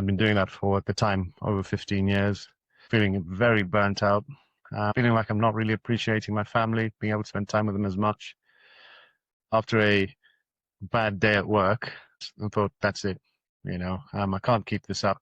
I'd been doing that for, at the time, over 15 years, feeling very burnt out, feeling like I'm not really appreciating my family, being able to spend time with them as much. After a bad day at work, I thought, that's it. I can't keep this up.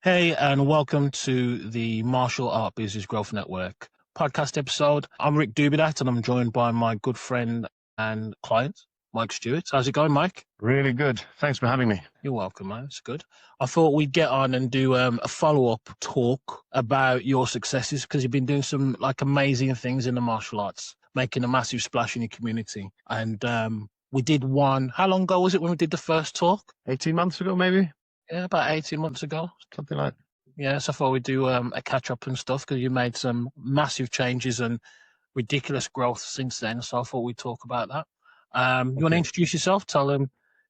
Hey, and welcome to the Martial Art Business Growth Network podcast episode. I'm Rick Dubidat, and I'm joined by my good friend and client, Mike Stewart. How's it going, Mike? Really good. Thanks for having me. You're welcome, man. It's good. I thought we'd get on and do a follow-up talk about your successes, because you've been doing some amazing things in the martial arts, making a massive splash in your community. And we did one. How long ago was it when we did the first talk? 18 months ago, maybe? Yeah, about 18 months ago. Something like that. Yeah, so I thought we'd do a catch-up and stuff, because you made some massive changes and ridiculous growth since then. So I thought we'd talk about that. You want to introduce yourself? Tell them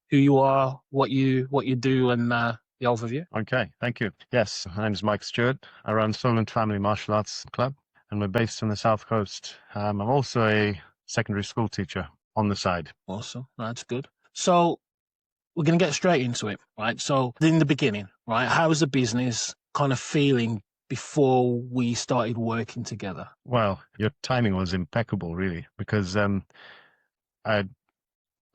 who you are, what you do, and the overview. Okay, thank you. Yes, my name is Mike Stewart. I run Solent Family Martial Arts Club, and we're based on the South Coast. I'm also a secondary school teacher on the side. Awesome, that's good. So we're going to get straight into it, right? So in the beginning, right, how was the business kind of feeling before we started working together? Well, your timing was impeccable, really, because I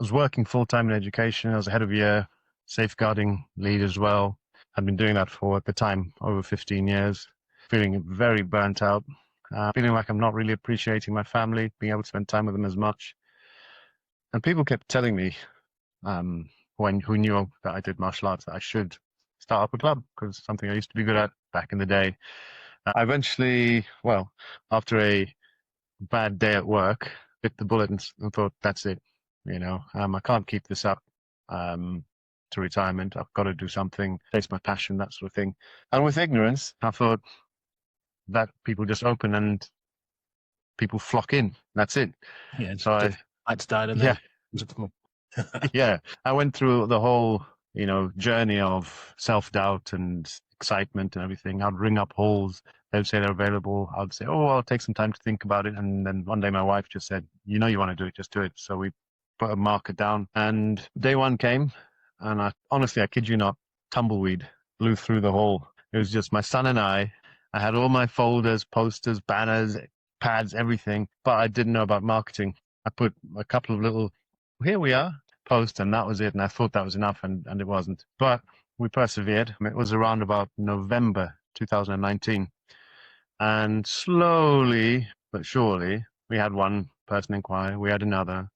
was working full-time in education. I was a head of year, safeguarding lead as well. I'd been doing that for, at the time, over 15 years, feeling very burnt out, feeling like I'm not really appreciating my family, being able to spend time with them as much. And people kept telling me, who knew that I did martial arts, that I should start up a club, because it's something I used to be good at back in the day. I eventually, after a bad day at work, bit the bullet and thought, that's it. I can't keep this up to retirement. I've got to do something, chase my passion, that sort of thing. And with ignorance, I thought that people just open and people flock in. That's it. Yeah, so I started. Yeah. Yeah, I went through the whole, journey of self-doubt and excitement and everything. I'd ring up halls. They'd say they're available. I'd say, I'll take some time to think about it. And then one day my wife just said, you want to do it, just do it. So we put a marker down, and day one came, and I kid you not, tumbleweed blew through the hall. It was just my son and I. I had all my folders, posters, banners, pads, everything, but I didn't know about marketing. I put a couple of little, here we are, post, and that was it. And I thought that was enough, and it wasn't. But we persevered. It was around about November 2019. And slowly but surely, we had one person inquire, we had another.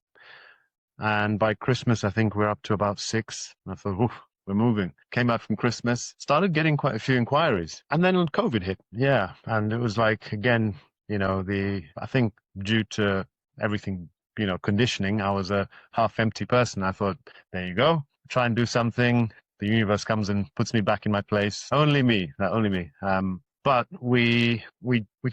And by Christmas, I think we're up to about 6. And I thought, we're moving. Came out from Christmas, started getting quite a few inquiries. And then COVID hit. Yeah. And it was like, again, I think due to everything, conditioning, I was a half-empty person. I thought, there you go, try and do something. The universe comes and puts me back in my place. Only me. But we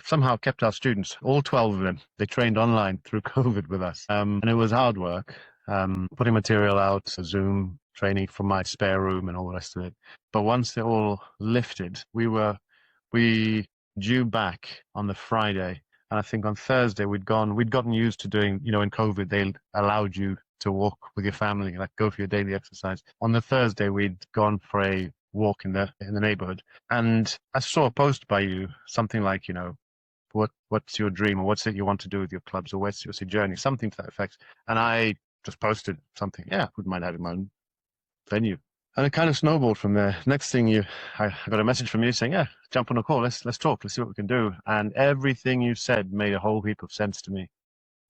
somehow kept our students, all 12 of them. They trained online through COVID with us. And it was hard work, putting material out, Zoom training from my spare room and all the rest of it. But once they all lifted, we due back on the Friday. And I think on Thursday we'd gotten used to doing, in COVID, they allowed you to walk with your family, go for your daily exercise. On the Thursday, we'd gone for a walk in the neighborhood, and I saw a post by you, something like, what's your dream, or what's it you want to do with your clubs, or what's your journey, something to that effect. And I just posted something, wouldn't mind having my own venue. And it kind of snowballed from there. Next thing I got a message from you saying, jump on a call, let's talk, let's see what we can do. And everything you said made a whole heap of sense to me.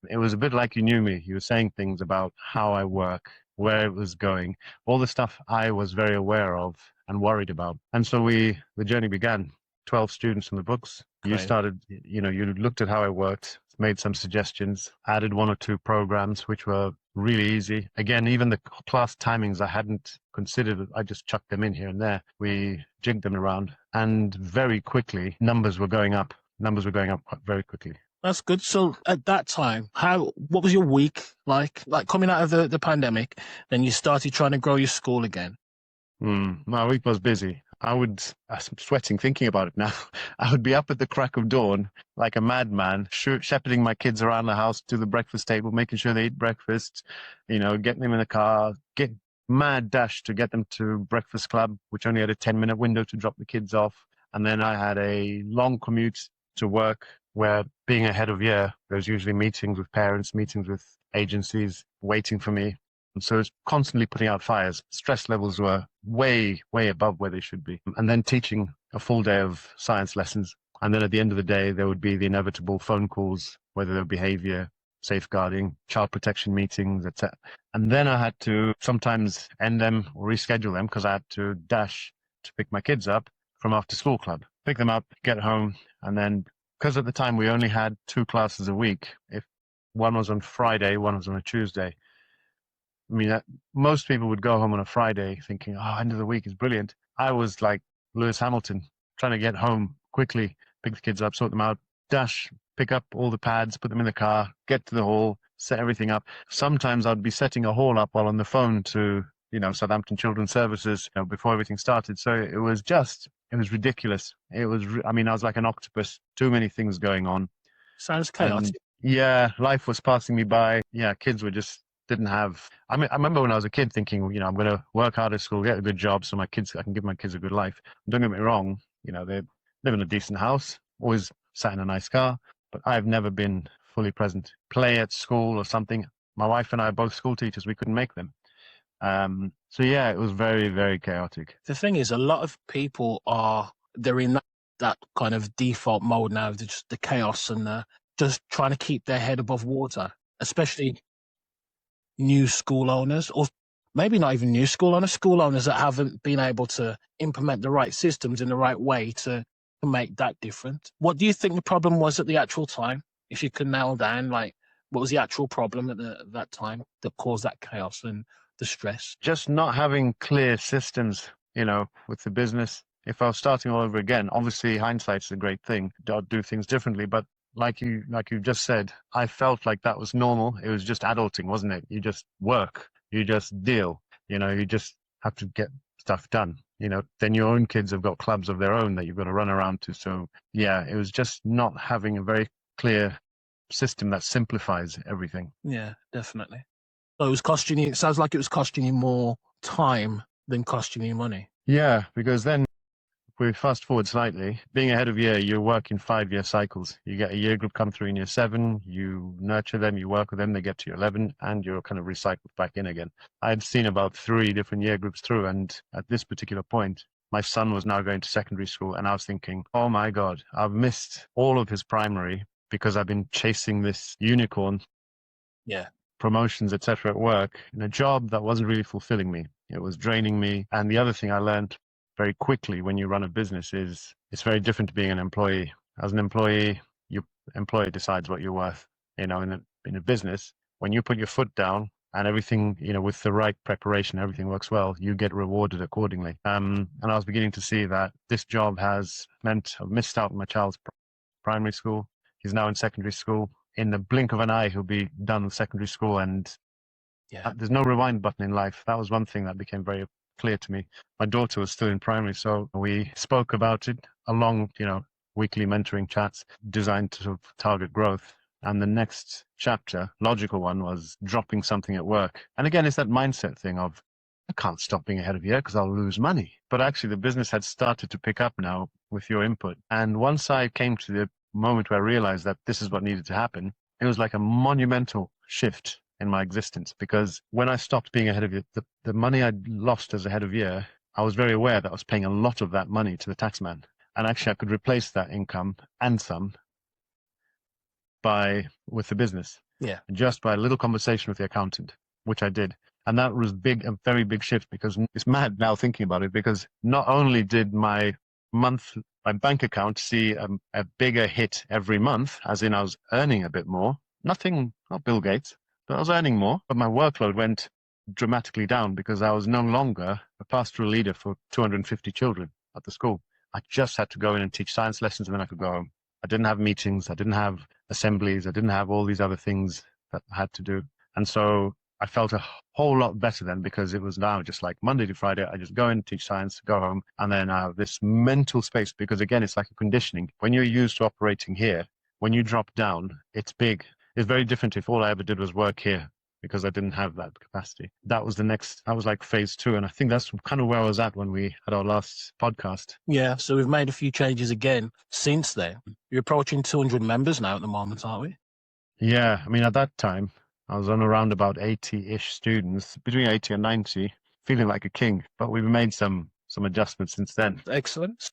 It was a bit like you knew me. You were saying things about how I work, where it was going, all the stuff I was very aware of and worried about. And so the journey began. 12 students in the books. Great. You started, you looked at how I worked, made some suggestions, added 1 or 2 programs, which were really easy. Again, even the class timings I hadn't considered, I just chucked them in here and there. We jigged them around, and very quickly, numbers were going up. Very quickly. That's good. So at that time, what was your week like? Like coming out of the pandemic, then you started trying to grow your school again. My week was busy. I'm sweating thinking about it now. I would be up at the crack of dawn like a madman, shepherding my kids around the house to the breakfast table, making sure they eat breakfast, getting them in the car, get mad dash to get them to breakfast club, which only had a 10-minute window to drop the kids off. And then I had a long commute to work where, being ahead of year, there's usually meetings with parents, meetings with agencies waiting for me. And so it's constantly putting out fires. Stress levels were way, way above where they should be. And then teaching a full day of science lessons. And then at the end of the day, there would be the inevitable phone calls, whether they're behavior, safeguarding, child protection meetings, etc. And then I had to sometimes end them or reschedule them because I had to dash to pick my kids up from after school club, pick them up, get home. And then, because at the time we only had 2 classes a week, if one was on Friday, one was on a Tuesday. I mean, most people would go home on a Friday thinking, oh, end of the week is brilliant. I was like Lewis Hamilton, trying to get home quickly, pick the kids up, sort them out, dash, pick up all the pads, put them in the car, get to the hall, set everything up. Sometimes I'd be setting a hall up while on the phone to, Southampton Children's Services, before everything started. So it was ridiculous. I was like an octopus, too many things going on. Sounds chaotic. And yeah, life was passing me by. Yeah, kids were just didn't have. I remember when I was a kid thinking, I'm going to work hard at school, get a good job, so I can give my kids a good life. Don't get me wrong, they live in a decent house, always sat in a nice car, but I've never been fully present. Play at school or something. My wife and I are both school teachers. We couldn't make them. So yeah, it was very, very chaotic. The thing is, a lot of people they're in that kind of default mode now, just the chaos and just trying to keep their head above water, especially new school owners, or maybe not even new school owners that haven't been able to implement the right systems in the right way to make that different. What do you think the problem was at the actual time? If you could nail down, like, what was the actual problem at that time that caused that chaos and the stress? Just not having clear systems, with the business. If I was starting all over again, obviously hindsight's a great thing. I'd do things differently, but like you just said, I felt like that was normal. It was just adulting, wasn't it? You just work, you just deal, you just have to get stuff done. Then your own kids have got clubs of their own that you've got to run around to. So yeah, it was just not having a very clear system that simplifies everything. Yeah, definitely. So it sounds like it was costing you more time than costing you money. Yeah, because then, we fast forward slightly, being ahead of year, you work in 5-year cycles. You get a year group come through in year 7, you nurture them, you work with them, they get to year 11, and you're kind of recycled back in again. I'd seen about 3 different year groups through, and at this particular point, my son was now going to secondary school, and I was thinking, oh my God, I've missed all of his primary because I've been chasing this unicorn. Yeah. Promotions, etc. at work in a job that wasn't really fulfilling me. It was draining me. And the other thing I learned very quickly when you run a business is it's very different to being an employee. As an employee, your employer decides what you're worth. In a business, when you put your foot down and everything, with the right preparation, everything works well, you get rewarded accordingly. And I was beginning to see that this job has meant I've missed out on my child's primary school. He's now in secondary school. In the blink of an eye, he'll be done with secondary school, and there's no rewind button in life. That was one thing that became very clear to me. My daughter was still in primary, so we spoke about it along, weekly mentoring chats designed to sort of target growth. And the next chapter, logical one, was dropping something at work. And again, it's that mindset thing of, I can't stop being ahead of year because I'll lose money. But actually, the business had started to pick up now with your input. And once I came to the moment where I realized that this is what needed to happen, it was like a monumental shift in my existence, because when I stopped being ahead of year, the money I'd lost as a head of year, I was very aware that I was paying a lot of that money to the taxman. And actually I could replace that income and some with the business. Yeah. Just by a little conversation with the accountant, which I did. And that was a very big shift, because it's mad now thinking about it, because not only did my bank account see a bigger hit every month, as in I was earning a bit more, not Bill Gates, but I was earning more, but my workload went dramatically down because I was no longer a pastoral leader for 250 children at the school. I just had to go in and teach science lessons, and then I could go home. I didn't have meetings, I didn't have assemblies, I didn't have all these other things that I had to do. And so I felt a whole lot better then, because it was now just like Monday to Friday. I just go in, teach science, go home, and then I have this mental space, because again, it's like a conditioning. When you're used to operating here, when you drop down, it's big. It's very different if all I ever did was work here, because I didn't have that capacity. That was like phase 2. And I think that's kind of where I was at when we had our last podcast. Yeah, so we've made a few changes again since then. You're approaching 200 members now at the moment, aren't we? Yeah. I mean, at that time, I was on around about 80-ish students, between 80 and 90, feeling like a king. But we've made some adjustments since then. Excellent.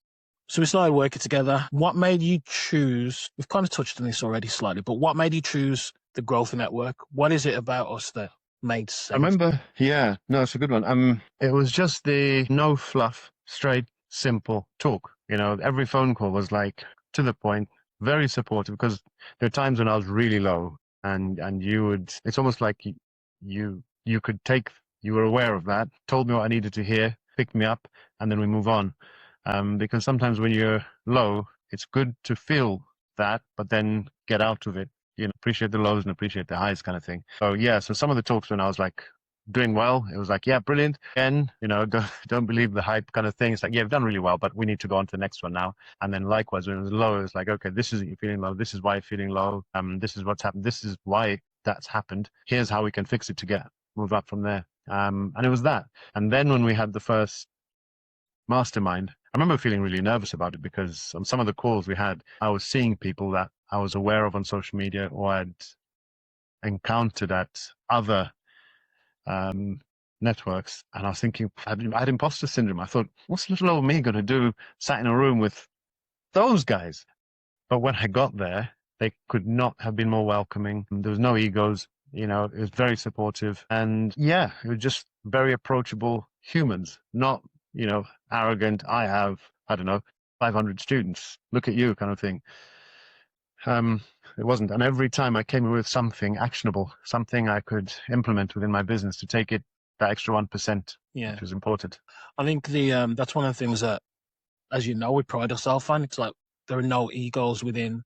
So we started working together. What made you choose, we've kind of touched on this already slightly, but what made you choose the Growth Network? What is it about us that made sense? I remember, yeah, no, it's a good one. It was just the no fluff, straight, simple talk. Every phone call was like to the point, very supportive, because there are times when I was really low, and it's almost like you could take, you were aware of that, told me what I needed to hear, picked me up, and then we move on. Because sometimes when you're low, it's good to feel that, but then get out of it. Appreciate the lows and appreciate the highs, kind of thing. So yeah, so some of the talks when I was like doing well, it was like, yeah, brilliant. Again, don't believe the hype, kind of thing. It's like, yeah, you've done really well, but we need to go on to the next one now. And then likewise, when it was low, it's like, okay, this isn't you feeling low. This is why you're feeling low. This is what's happened. This is why that's happened. Here's how we can fix it to move up from there. And it was that. And then when we had the first mastermind, I remember feeling really nervous about it, because on some of the calls we had, I was seeing people that I was aware of on social media, or I'd encountered at other networks, and I was thinking, I had imposter syndrome. I thought, what's little old me going to do sat in a room with those guys? But when I got there, they could not have been more welcoming. There was no egos. It was very supportive, and yeah, it was just very approachable humans, not arrogant. I don't know, 500 students. Look at you, kind of thing. It wasn't. And every time I came in with something actionable, something I could implement within my business to take it that extra 1%, Yeah, which was important. I think that's one of the things that, as you know, we pride ourselves on. It's like there are no egos within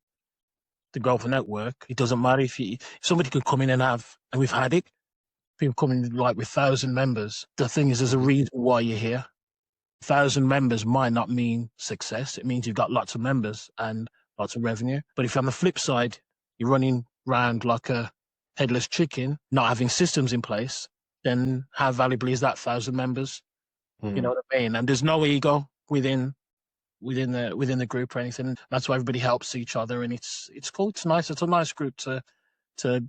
the Growth Network. It doesn't matter if somebody could come in and we've had it. People coming like with 1,000 members. The thing is, there's a reason why you're here. 1,000 members might not mean success. It means you've got lots of members and lots of revenue. But if on the flip side, you're running around like a headless chicken, not having systems in place, then how valuable is that 1,000 members? You know what I mean? And there's no ego within the group or anything. That's why everybody helps each other, and it's cool. It's nice. It's a nice group to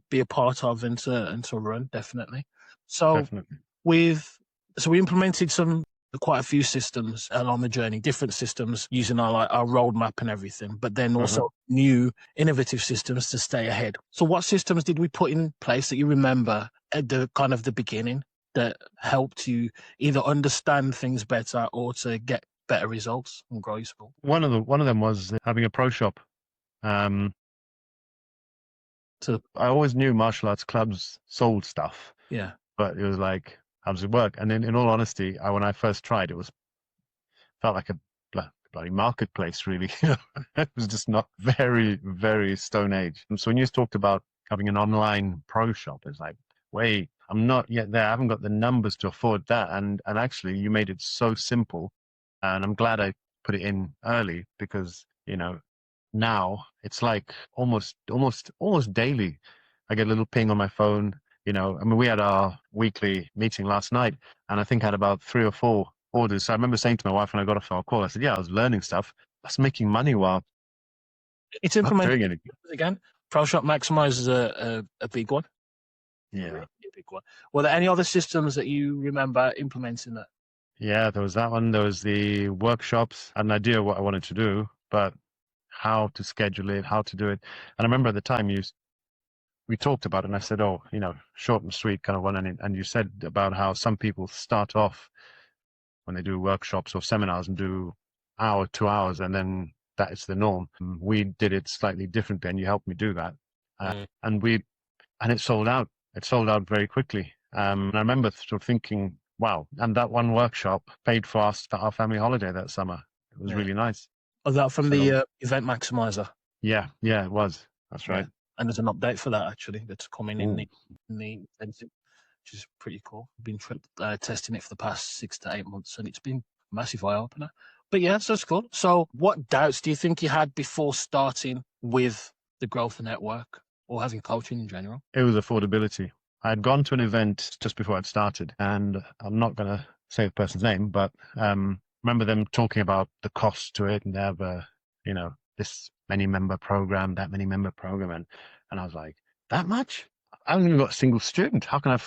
be a part of and to run, definitely. So Definitely. we implemented quite a few systems along the journey, different systems using our roadmap and everything, but then also new innovative systems to stay ahead. So what systems did we put in place that you remember at the kind of the beginning that helped you either understand things better or to get better results and grow your sport? One of them was having a pro shop. I always knew martial arts clubs sold stuff. Yeah. But it was like, how does it work? And then, in all honesty, when I first tried, felt like a bloody marketplace, really. It was just not very, very Stone Age. And so when you talked about having an online pro shop, it's like, wait, I'm not yet there. I haven't got the numbers to afford that. And actually, you made it so simple. And I'm glad I put it in early, because, now it's like almost daily, I get a little ping on my phone. I mean, we had our weekly meeting last night, and I think I had about 3 or 4 orders. So I remember saying to my wife when I got off our call, I said, yeah, I was learning stuff. I was making money while it's not implemented doing anything. again. Pro Shop Maximize is a big one. Yeah. A big one. Were there any other systems that you remember implementing that? Yeah, there was that one. There was the workshops. I had an idea what I wanted to do, but how to schedule it, how to do it. And I remember at the time we talked about it, and I said, oh, short and sweet kind of one. And you said about how some people start off when they do workshops or seminars and do hour, 2 hours, and then that is the norm. We did it slightly differently, and you helped me do that. And it sold out. It sold out very quickly. And I remember sort of thinking, wow. And that one workshop paid for our family holiday that summer. It was really nice. Was that from the Event Maximizer? Yeah, it was. That's right. And there's an update for that, actually, that's coming in the which is pretty cool. I've been testing it for the past 6 to 8 months, and it's been a massive eye opener. But yeah, so it's cool. So what doubts do you think you had before starting with the Growth Network or having coaching in general? It was affordability. I had gone to an event just before I'd started, and I'm not going to say the person's name, but remember them talking about the cost to it, and they have this many member program, that many member program, and I was like, that much? I haven't even got a single student. How can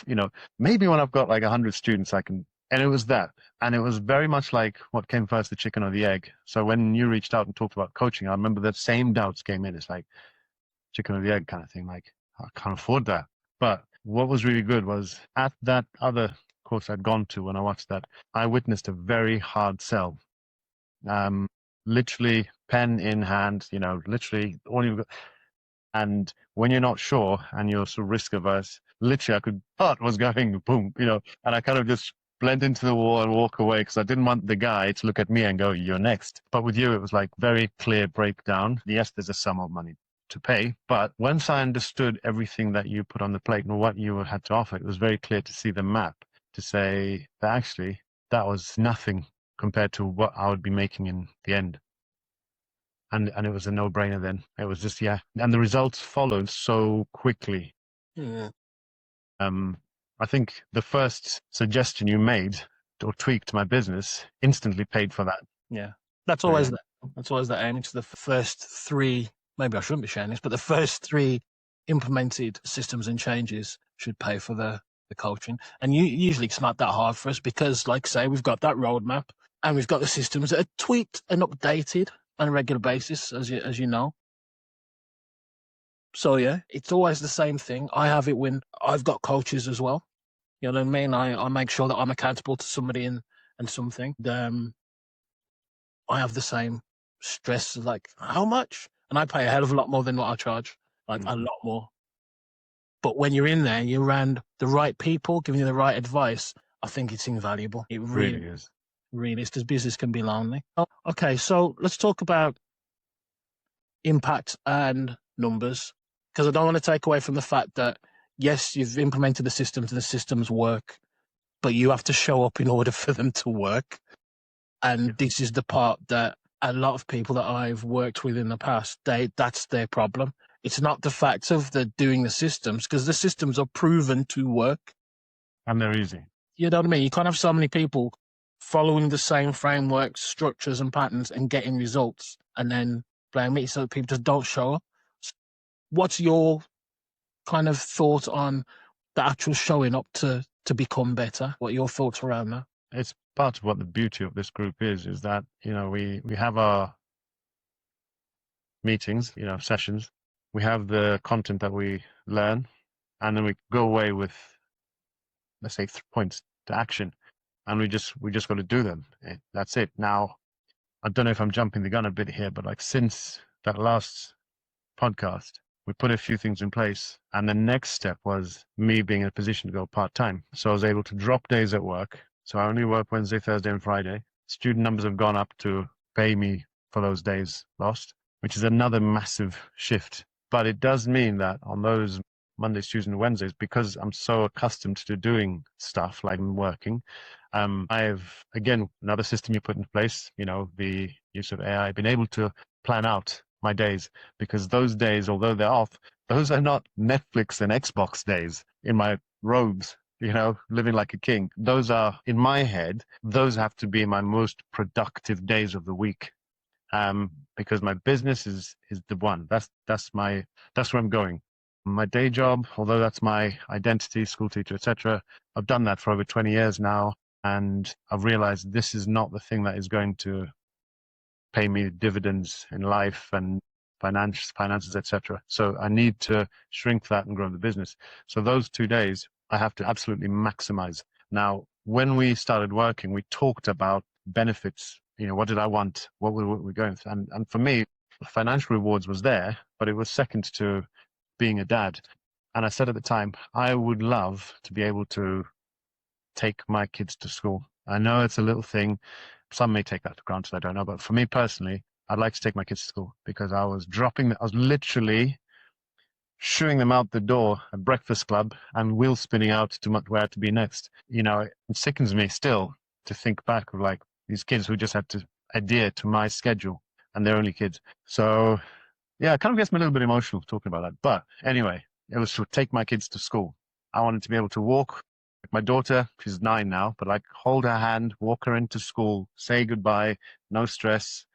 maybe when I've got like 100 students, I can. And it was that. And it was very much like what came first, the chicken or the egg. So when you reached out and talked about coaching, I remember the same doubts came in. It's like chicken or the egg kind of thing. Like, I can't afford that. But what was really good was at that other course I'd gone to, when I watched that, I witnessed a very hard sell. Literally pen in hand, literally all you've got. And when you're not sure and you're sort of risk averse, literally I could heart was going boom, and I kind of just blend into the wall and walk away because I didn't want the guy to look at me and go, you're next. But with you, it was like very clear breakdown. Yes, there's a sum of money to pay, but once I understood everything that you put on the plate and what you had to offer, it was very clear to see the map to say that actually that was nothing compared to what I would be making in the end. And it was a no-brainer then. It was just, yeah. And the results followed so quickly. Yeah. I think the first suggestion you made or tweaked my business instantly paid for that. Yeah. That's always the aim. It's the first 3, maybe I shouldn't be sharing this, but the first 3 implemented systems and changes should pay for the coaching. And usually it's not that hard for us because, like say, we've got that roadmap and we've got the systems that are tweaked and updated on a regular basis, as you know. So yeah, it's always the same thing. I have it when I've got coaches as well. You know what I mean? I make sure that I'm accountable to somebody and something. I have the same stress, like how much? And I pay a hell of a lot more than what I charge, like a lot more. But when you're in there, you're around the right people, giving you the right advice. I think it's invaluable. It really is. Really is, because business can be lonely. Okay, so let's talk about impact and numbers, because I don't want to take away from the fact that, yes, you've implemented the systems and the systems work, but you have to show up in order for them to work. And this is the part that a lot of people that I've worked with in the past, that's their problem. It's not the fact of the doing the systems, because the systems are proven to work. And they're easy. You know what I mean? You can't have so many people following the same frameworks, structures, and patterns and getting results, and then blame me so people just don't show up. What's your kind of thought on the actual showing up to become better? What are your thoughts around that? It's part of what the beauty of this group is that, we have our meetings, sessions. We have the content that we learn, and then we go away with, let's say, points to action. And we just got to do them. That's it. Now, I don't know if I'm jumping the gun a bit here, but like since that last podcast, we put a few things in place. And the next step was me being in a position to go part-time. So I was able to drop days at work. So I only work Wednesday, Thursday, and Friday. Student numbers have gone up to pay me for those days lost, which is another massive shift. But it does mean that on those Mondays, Tuesdays, and Wednesdays, because I'm so accustomed to doing stuff like working, I've, again, another system you put in place, the use of AI, been able to plan out my days, because those days, although they're off, those are not Netflix and Xbox days in my robes, living like a king. Those are, in my head, those have to be my most productive days of the week. Because my business is the one. That's where I'm going. My day job, although that's my identity, school teacher, etc., I've done that for over 20 years now, and I've realized this is not the thing that is going to pay me dividends in life and finances, etc. So I need to shrink that and grow the business. So those 2 days I have to absolutely maximize. Now, when we started working, we talked about benefits. What did I want? What were we going through? And for me, financial rewards was there, but it was second to being a dad. And I said at the time, I would love to be able to take my kids to school. I know it's a little thing. Some may take that for granted. I don't know. But for me personally, I'd like to take my kids to school, because I was literally shooing them out the door at Breakfast Club and wheels spinning out to where to be next. It sickens me still to think back of like these kids who just had to adhere to my schedule, and they're only kids. So yeah, it kind of gets me a little bit emotional talking about that. But anyway, it was to take my kids to school. I wanted to be able to walk. Like my daughter, she's 9 now, but like hold her hand, walk her into school, say goodbye, no stress,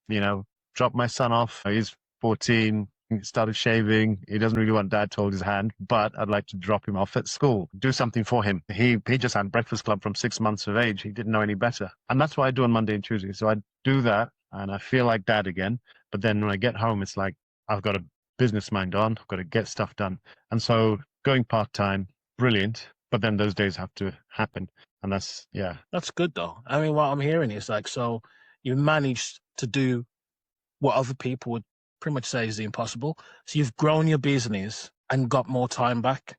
drop my son off. He's 14. He started shaving. He doesn't really want dad to hold his hand, but I'd like to drop him off at school, do something for him. He just had Breakfast Club from 6 months of age. He didn't know any better. And that's what I do on Monday and Tuesday. So I do that and I feel like dad again. But then when I get home, it's like I've got a business mind on. I've got to get stuff done. And so going part-time, brilliant. But then those days have to happen. And that's good though. I mean, what I'm hearing is like, so you managed to do what other people would pretty much say is the impossible. So you've grown your business and got more time back.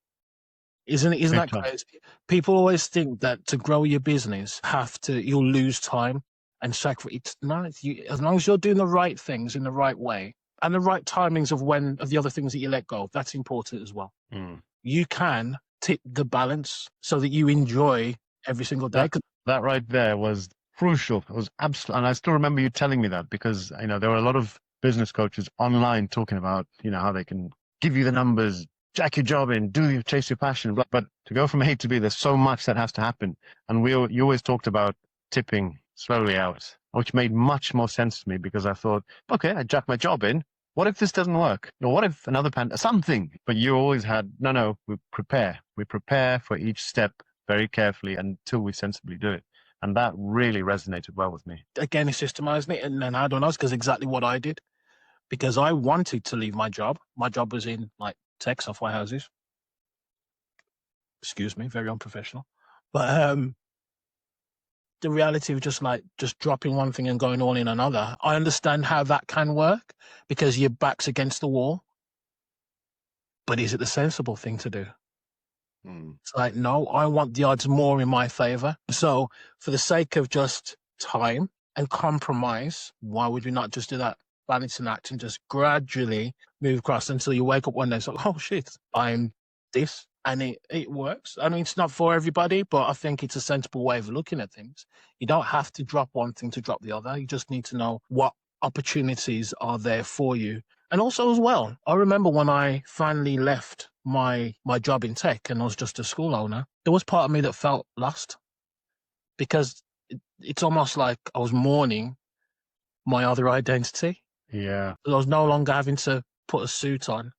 Isn't that crazy? People always think that to grow your business, you'll lose time and sacrifice. No, as long as you're doing the right things in the right way and the right timings of the other things that you let go, that's important as well. You can tip the balance so that you enjoy every single day. That right there was crucial. It was absolute, and I still remember you telling me that because there were a lot of business coaches online talking about how they can give you the numbers, jack your job in, chase your passion. But to go from A to B, there's so much that has to happen. And you always talked about tipping slowly out, which made much more sense to me because I thought, okay, I jack my job in. What if this doesn't work? Or what if another something? But you always had, no, we prepare. We prepare for each step very carefully until we sensibly do it. And that really resonated well with me. Again, it's systemizing it. And then I don't know, because exactly what I did. Because I wanted to leave my job. My job was in like tech software houses. Excuse me, very unprofessional. But the reality of just dropping one thing and going on in another, I understand how that can work because your back's against the wall. But is it the sensible thing to do? It's like, no, I want the odds more in my favor. So for the sake of just time and compromise, why would we not just do that balancing act and just gradually move across until you wake up one day? It's like, oh shit, I'm this. And it works. I mean, it's not for everybody, but I think it's a sensible way of looking at things. You don't have to drop one thing to drop the other. You just need to know what opportunities are there for you. And also as well, I remember when I finally left my job in tech and I was just a school owner, there was part of me that felt lost because it's almost like I was mourning my other identity. Yeah. I was no longer having to put a suit on,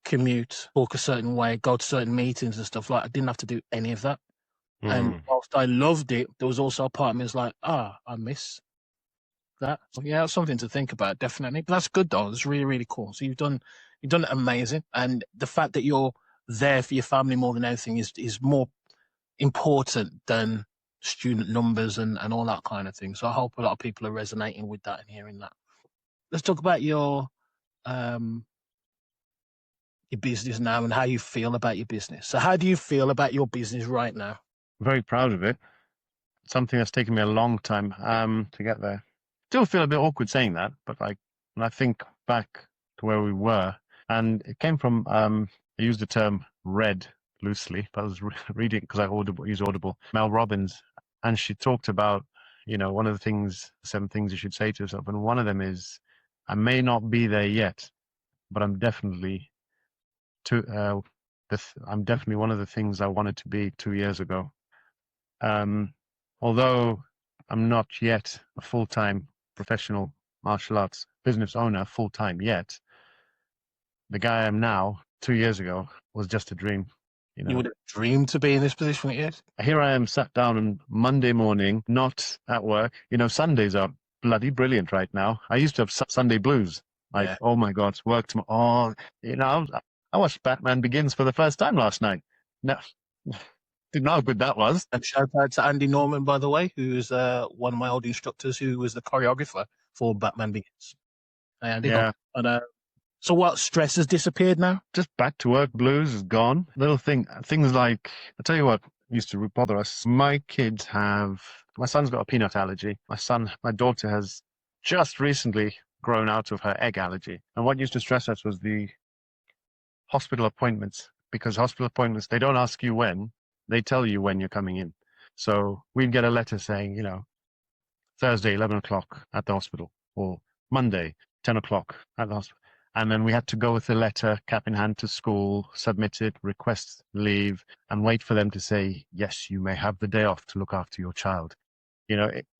commute, walk a certain way, go to certain meetings and stuff. Like I didn't have to do any of that. And whilst I loved it, there was also a part of me that's like, I miss that. So yeah, it's something to think about, definitely. But that's good though. It's really, really cool. So you've done it amazing. And the fact that you're there for your family more than anything is more important than student numbers and all that kind of thing. So I hope a lot of people are resonating with that and hearing that. Let's talk about your business now and how you feel about your business. So how do you feel about your business right now? Very proud of it. Something that's taken me a long time to get there. Still feel a bit awkward saying that, but like when I think back to where we were, and it came from I used the term read loosely, but I was reading because I use Audible, Mel Robbins, and she talked about one of the 7 things you should say to yourself, and one of them is, I may not be there yet, but I'm definitely I'm definitely one of the things I wanted to be 2 years ago. Although I'm not yet a full-time professional martial arts business owner full-time yet, the guy I am now 2 years ago was just a dream. You would have dreamed to be in this position yet? Here I am sat down on Monday morning, not at work. Sundays are bloody brilliant right now. I used to have Sunday blues. Like, yeah. Oh my God, work tomorrow. I watched Batman Begins for the first time last night. No, didn't know how good that was. And shout out to Andy Norman, by the way, who's one of my old instructors, who was the choreographer for Batman Begins. Hey, Andy. Yeah. And, so what, stress has disappeared now? Just back to work blues is gone. Things like, I'll tell you what used to bother us. My son's got a peanut allergy. My daughter has just recently grown out of her egg allergy. And what used to stress us was the hospital appointments, because hospital appointments, they don't ask you when, they tell you when you're coming in. So we'd get a letter saying, Thursday, 11 o'clock at the hospital, or Monday, 10 o'clock at the hospital. And then we had to go with the letter, cap in hand, to school, submit it, request leave, and wait for them to say, yes, you may have the day off to look after your child.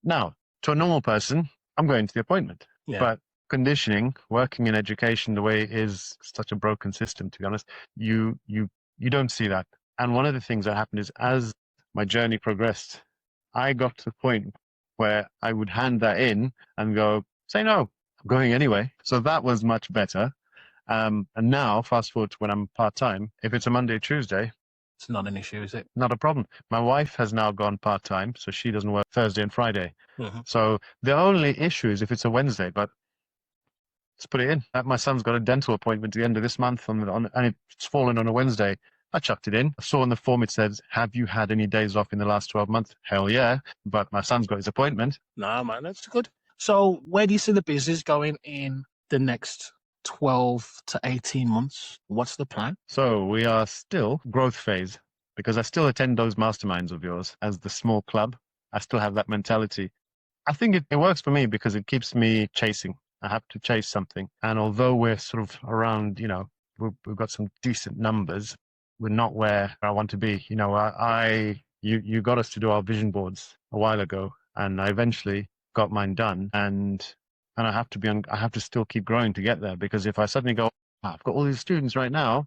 Now, to a normal person, I'm going to the appointment. Yeah. But conditioning, working in education the way it is, such a broken system, to be honest, you don't see that. And one of the things that happened is, as my journey progressed, I got to the point where I would hand that in and go, say no, I'm going anyway. So that was much better. And now, fast forward to when I'm part-time, if it's a Monday, Tuesday, it's not an issue, is it? Not a problem. My wife has now gone part-time, so she doesn't work Thursday and Friday. Mm-hmm. So the only issue is if it's a Wednesday, but let's put it in. My son's got a dental appointment at the end of this month, and it's fallen on a Wednesday. I chucked it in. I saw in the form it says, have you had any days off in the last 12 months? Hell yeah. But my son's got his appointment. No, man, that's good. So where do you see the business going in the next 12 to 18 months? What's the plan? So we are still growth phase, because I still attend those masterminds of yours as the small club. I still have that mentality. I think it works for me because it keeps me chasing. I have to chase something. And although we're sort of around, we've got some decent numbers, we're not where I want to be. You got us to do our vision boards a while ago, and I eventually got mine done. And I have to still keep growing to get there, because if I suddenly go, I've got all these students right now,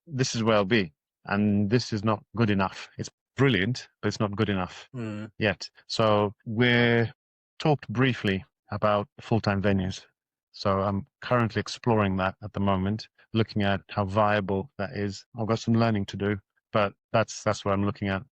this is where I'll be. And this is not good enough. It's brilliant, but it's not good enough yet. So we're talked briefly about full-time venues. So I'm currently exploring that at the moment, looking at how viable that is. I've got some learning to do, but that's what I'm looking at,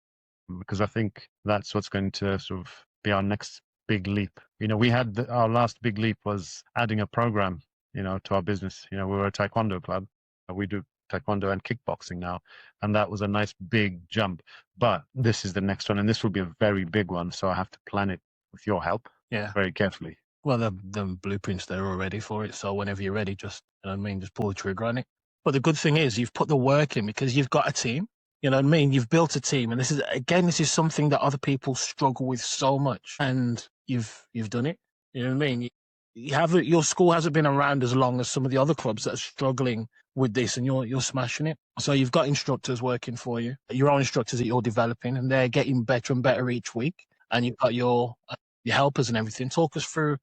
because I think that's what's going to sort of be our next big leap. We had our last big leap was adding a program, to our business. We were a taekwondo club. We do taekwondo and kickboxing now, and that was a nice big jump. But this is the next one, and this will be a very big one. So I have to plan it with your help, very carefully. Well, the blueprints there already for it. So whenever you're ready, just just pull the trigger on it. But the good thing is you've put the work in, because you've got a team. You know what I mean? You've built a team, and this is something that other people struggle with so much, and you've done it. You know what I mean? Your school hasn't been around as long as some of the other clubs that are struggling with this, and you're smashing it. So you've got instructors working for you, your own instructors that you're developing, and they're getting better and better each week. And you've got your helpers and everything. Talk us through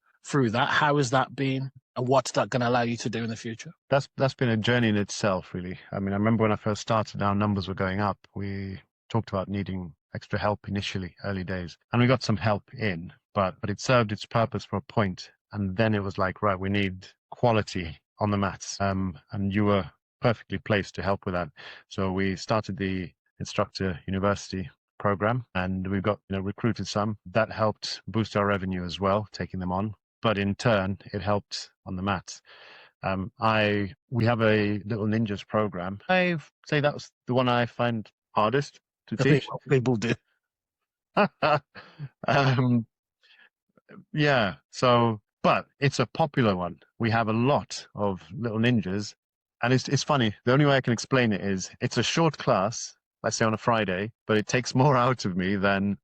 that. How has that been, and what's that going to allow you to do in the future? That's been a journey in itself, really. I mean, I remember when I first started, our numbers were going up. We talked about needing extra help initially, early days, and we got some help in, but it served its purpose for a point. And then it was like, right, we need quality on the mats. And you were perfectly placed to help with that. So we started the Instructor University program, and we've got recruited some. That helped boost our revenue as well, taking them on. But in turn, it helped on the mats. We have a Little Ninjas program. I say that was the one I find hardest to teach. People do. Yeah. So, but it's a popular one. We have a lot of Little Ninjas, and it's funny. The only way I can explain it is it's a short class, let's say on a Friday, but it takes more out of me than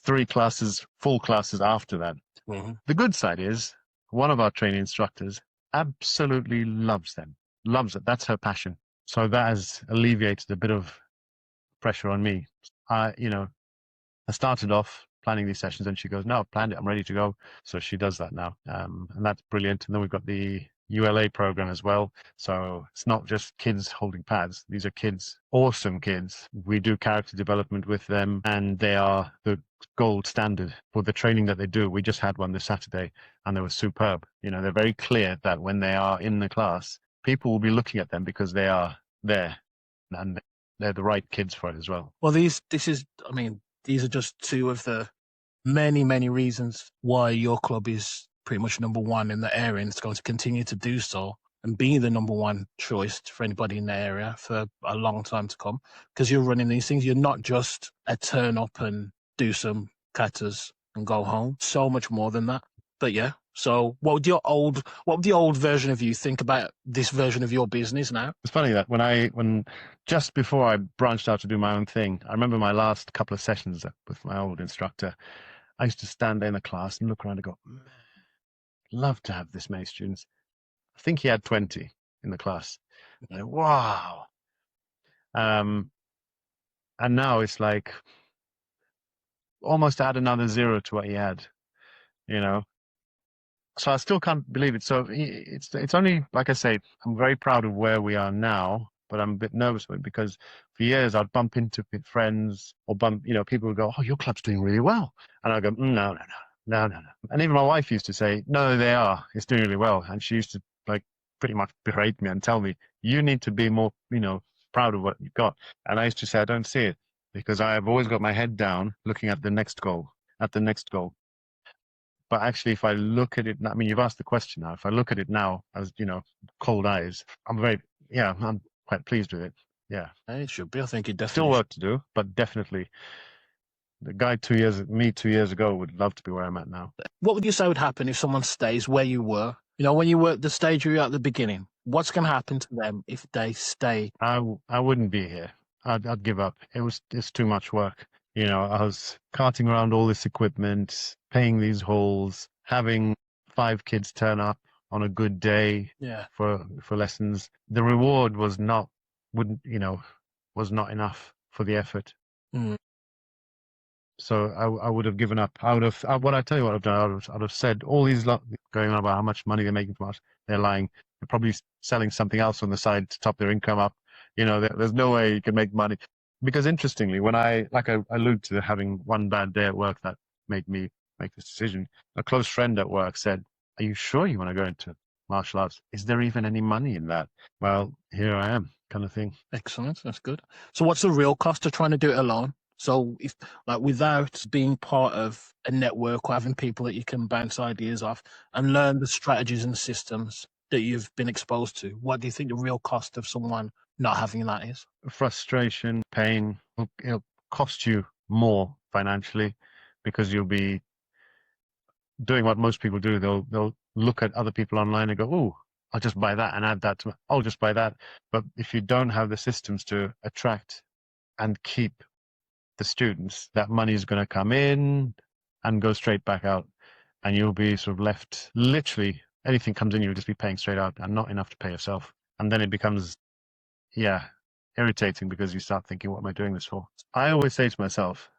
3 classes, full classes after that. Mm-hmm. The good side is one of our training instructors absolutely loves them, loves it. That's her passion. So that has alleviated a bit of pressure on me. I started off planning these sessions, and she goes, no, I've planned it, I'm ready to go. So she does that now. And that's brilliant. And then we've got the ULA program as well. So it's not just kids holding pads. These are kids, awesome kids. We do character development with them, and they are the gold standard for the training that they do. We just had one this Saturday, and they were superb. They're very clear that when they are in the class, people will be looking at them because they are there, and they're the right kids for it as well. Well, these are just 2 of the many, many reasons why your club is pretty much number 1 in the area, and it's going to continue to do so and be the number 1 choice for anybody in the area for a long time to come, because you're running these things. You're not just a turn up and do some katas and go home. So much more than that. But yeah, So what would the old version of you think about this version of your business now? It's funny that when just before I branched out to do my own thing, I remember my last couple of sessions with my old instructor. I used to stand there in the class and look around and go, "Man, love to have this many students." I think he had 20 in the class. Like, wow. And now it's like almost add another zero to what he had, you know. So I still can't believe it. So it's only, like I say, I'm very proud of where we are now, but I'm a bit nervous with it because for years I'd bump into friends or people would go, "Oh, your club's doing really well," and I go, "No, no, no, no, no, no." And even my wife used to say, "No, they are. It's doing really well," and she used to like pretty much berate me and tell me, "You need to be more, proud of what you've got." And I used to say, "I don't see it because I have always got my head down, looking at the next goal, at the next goal." But actually, if I look at it, I mean, you've asked the question now. If I look at it now as, cold eyes, I'm quite pleased with it. Yeah. It should be. I think it Still definitely work to do, but definitely the guy 2 years ago would love to be where I'm at now. What would you say would happen if someone stays where you were? When you were at the stage you were at the beginning, what's going to happen to them if they stay? I wouldn't be here. I'd give up. It's too much work. I was carting around all this equipment, paying these halls, having 5 kids turn up on a good day Yeah. for lessons. The reward was not enough for the effort. Mm. So I would have given up. What I tell you what I've done, I'd have said all these going on about how much money they're making from us. They're lying. They're probably selling something else on the side to top their income up. There's no way you can make money. Because interestingly, when I allude to having one bad day at work that made me make this decision, a close friend at work said, "Are you sure you want to go into martial arts? Is there even any money in that?" Well, here I am, kind of thing. Excellent. That's good. So what's the real cost of trying to do it alone? So if without being part of a network or having people that you can bounce ideas off and learn the strategies and systems that you've been exposed to, what do you think the real cost of someone not having that is? Frustration, pain. It'll cost you more financially because you'll be doing what most people do. They'll look at other people online and go, "Oh, I'll just buy that and add that to I'll just buy that." But if you don't have the systems to attract and keep the students, that money is going to come in and go straight back out, and you'll be sort of left literally anything comes in, you'll just be paying straight out and not enough to pay yourself. And then it becomes, irritating because you start thinking, what am I doing this for? I always say to myself,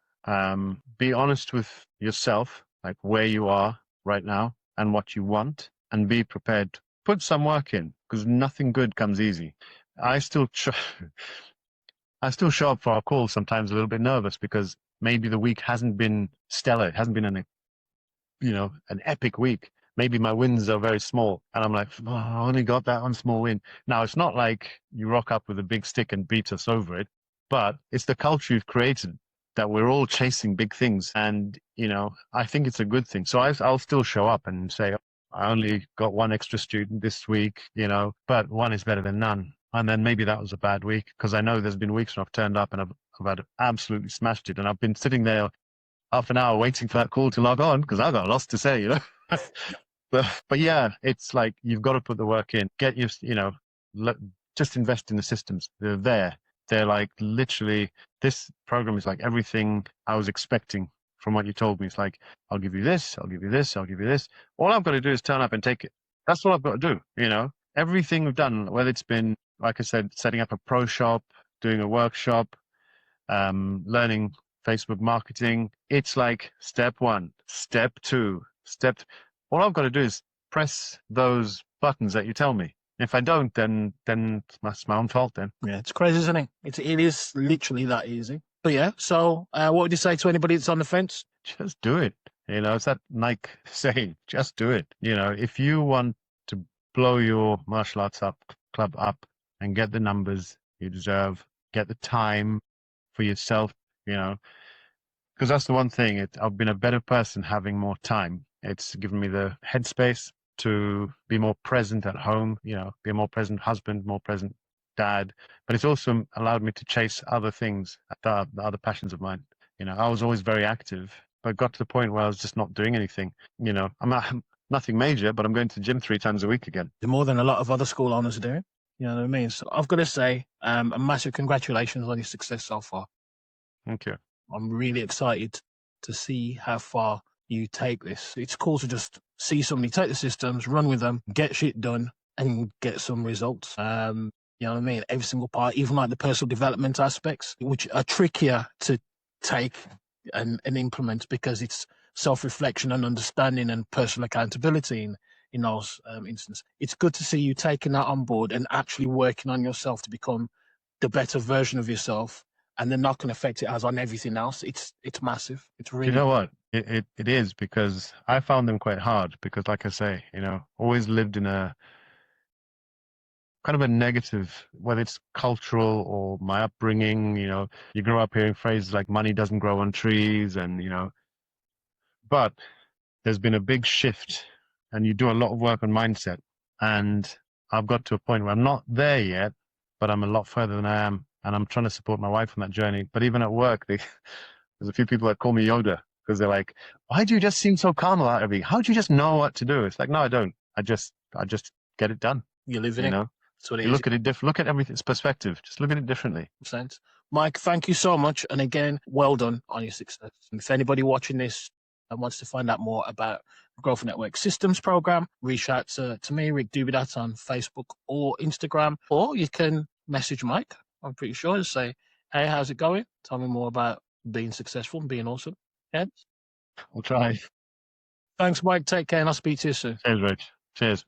be honest with yourself, like where you are right now and what you want, and be prepared. Put some work in because nothing good comes easy. I still show up for our calls sometimes a little bit nervous because maybe the week hasn't been stellar. It hasn't been an epic week. Maybe my wins are very small and I'm like, "Oh, I only got that one small win." Now, it's not like you rock up with a big stick and beat us over it, but it's the culture you've created that we're all chasing big things. And, I think it's a good thing. So I'll still show up and say, "I only got one extra student this week, but one is better than none." And then maybe that was a bad week because I know there's been weeks when I've turned up and I've had absolutely smashed it. And I've been sitting there half an hour waiting for that call to log on because I've got lots to say, but yeah, it's like you've got to put the work in. Get your, just invest in the systems. They're there. They're like literally, this program is like everything I was expecting from what you told me. It's like, I'll give you this, I'll give you this, I'll give you this. All I've got to do is turn up and take it. That's all I've got to do, Everything we've done, whether it's been, like I said, setting up a pro shop, doing a workshop, learning Facebook marketing, it's like step 1, step 2, all I've got to do is press those buttons that you tell me. If I don't, then it's my own fault then. Yeah, it's crazy, isn't it? It is literally that easy. But yeah, so what would you say to anybody that's on the fence? Just do it. It's that Nike saying, just do it. If you want to blow your martial arts club up and get the numbers you deserve, get the time for yourself, because that's the one thing. I've been a better person having more time. It's given me the headspace to be more present at home, be a more present husband, more present dad. But it's also allowed me to chase other things, the other passions of mine. I was always very active, but got to the point where I was just not doing anything. nothing major, but I'm going to the gym 3 times a week again. More than a lot of other school owners are doing. You know what I mean? So I've got to say, a massive congratulations on your success so far. Thank you. I'm really excited to see how far you take this. It's cool to just see somebody take the systems, run with them, get shit done, and get some results. You know what I mean? Every single part, even like the personal development aspects, which are trickier to take and implement because it's self-reflection and understanding and personal accountability in those instances. It's good to see you taking that on board and actually working on yourself to become the better version of yourself, and the knock-on effect it has on everything else. It's massive. It's really. You know what? It is, because I found them quite hard because, like I say, always lived in a kind of a negative, whether it's cultural or my upbringing. You grow up hearing phrases like money doesn't grow on trees, and but there's been a big shift, and you do a lot of work on mindset. And I've got to a point where I'm not there yet, but I'm a lot further than I am, and I'm trying to support my wife on that journey. But even at work, there's a few people that call me Yoda because they're like, "Why do you just seem so calm about everything? How do you just know what to do?" It's like, no, I don't. I just get it done. You're living it. That's what it You is. look at it look at everything's perspective. Just look at it differently. Sense. Mike, thank you so much. And again, well done on your success. And if anybody watching this and wants to find out more about the Growth Network Systems Program, reach out to me, Rick Dubidat, on Facebook or Instagram, or you can message Mike, I'm pretty sure, and say, "Hey, how's it going? Tell me more about being successful and being awesome." Yeah. We'll try. Thanks, Mike. Take care, and I'll speak to you soon. Cheers, Rich. Cheers.